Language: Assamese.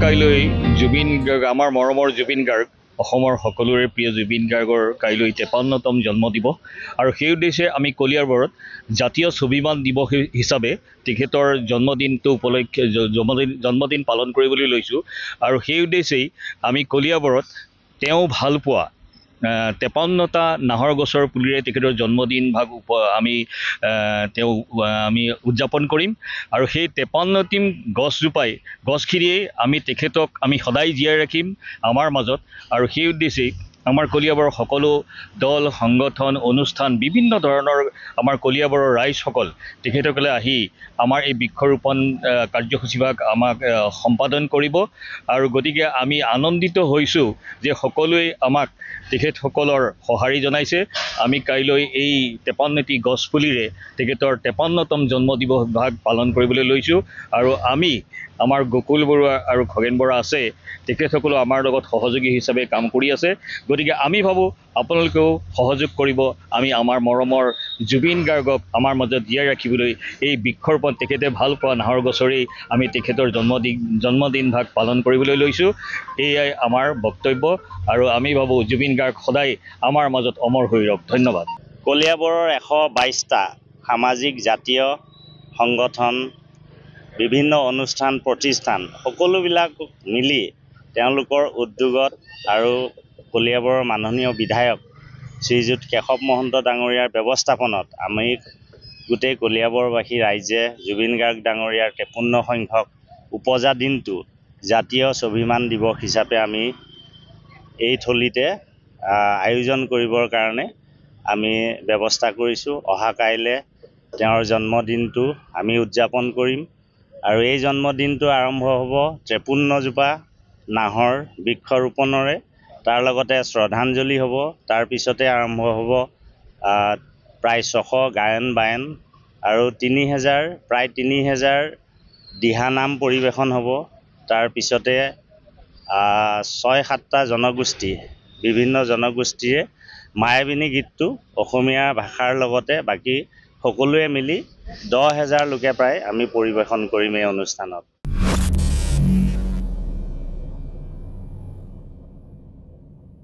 কাইলৈ জুবিন গাৰ্গ আমাৰ মৰমৰ জুবিন গাৰ্গ অসমৰ সকলোৰে প্ৰিয় জুবিন গাৰ্গৰ কাইলৈ ৫৩তম জন্ম দিৱস আৰু সেই উদ্দেশ্যে আমি কলিয়াবৰত জাতীয় স্বাভিমান দিৱস হিচাপে তেখেতৰ জন্মদিনটো উপলক্ষে জন্মদিন পালন কৰিবলৈ লৈছোঁ আৰু সেই উদ্দেশ্যেই আমি কলিয়াবৰত তেওঁ ভাল পোৱা ৫৩টা নাহৰ গছৰ পুলিৰে তেখেতৰ জন্মদিন ভাগ আমি উদযাপন কৰিম আৰু সেই ৫৩টি গছজোপাই গছখিনিয়েই আমি তেখেতক আমি সদায় জীয়াই ৰাখিম আমাৰ মাজত আৰু সেই উদ্দেশ্যেই আমাৰ কলিয়াবৰৰ সকলো দল সংগঠন অনুষ্ঠান বিভিন্ন ধৰণৰ আমাৰ কলিয়াবৰৰ ৰাইজসকল তেখেতসকলে আহি আমাৰ এই বৃক্ষৰোপণ কাৰ্যসূচীভাগ আমাক সম্পাদন কৰিব আৰু গতিকে আমি আনন্দিত হৈছোঁ যে সকলোৱে আমাক তেখেতসকলৰ সঁহাৰি জনাইছে আমি কাইলৈ এই ৫৩টি গছপুলিৰে তেখেতৰ ৫৩তম জন্মদিৱস ভাগ পালন কৰিবলৈ লৈছোঁ আৰু আমি আমাৰ গকুল বৰুৱা আৰু খগেন বৰা আছে তেখেতসকলো আমাৰ লগত সহযোগী হিচাপে কাম কৰি আছে গতিকে আমি ভাবোঁ আপোনালোকেও সহযোগ কৰিব আমি আমাৰ মৰমৰ জুবিন গাৰ্গক আমাৰ মাজত জীয়াই ৰাখিবলৈ এই বৃক্ষৰোপণ তেখেতে ভাল পোৱা নাহৰ গছৰেই আমি তেখেতৰ জন্মদিন ভাগ পালন কৰিবলৈ লৈছোঁ এয়াই আমাৰ বক্তব্য আৰু আমি ভাবোঁ জুবিন গাৰ্গ সদায় আমাৰ মাজত অমৰ হৈ ৰওক ধন্যবাদ। কলিয়াবৰৰ ১২২টা সামাজিক জাতীয় সংগঠন বিভিন্ন অনুষ্ঠান প্ৰতিষ্ঠান সকলোবিলাক মিলি তেওঁলোকৰ উদ্যোগত আৰু কলিয়াবৰৰ মাননীয় বিধায়ক শ্ৰীযুত কেশৱ মহন্ত ডাঙৰীয়াৰ ব্যৱস্থাপনত আমি গোটেই কলিয়াবৰবাসী ৰাইজে জুবিন গাৰ্গ ডাঙৰীয়াৰ ৫৩ সংখ্যক উপজা দিনটো জাতীয় স্বাভিমান দিৱস হিচাপে আমি এই থলীতে আয়োজন কৰিবৰ কাৰণে আমি ব্যৱস্থা কৰিছোঁ। অহা কাইলৈ তেওঁৰ জন্মদিনটো আমি উদযাপন কৰিম আৰু এই জন্মদিনটো আৰম্ভ হ'ব ৫৩জোপা নাহৰ বৃক্ষৰোপণৰে তাৰ লগতে শ্ৰদ্ধাঞ্জলি হ'ব তাৰ পিছতে আৰম্ভ হ'ব প্ৰায় ৬০০ গায়ন বায়ন আৰু প্ৰায় ৩০০০ দিহানাম পৰিৱেশন হ'ব তাৰ পিছতে ৬-৭টা জনগোষ্ঠী বিভিন্ন জনগোষ্ঠীৰে মায়াবিনী গীতটো অসমীয়া ভাষাৰ লগতে বাকী সকলোৱে মিলি ১০,০০০ লোকে প্ৰায় আমি পৰিৱেশন কৰিম এই অনুষ্ঠানত।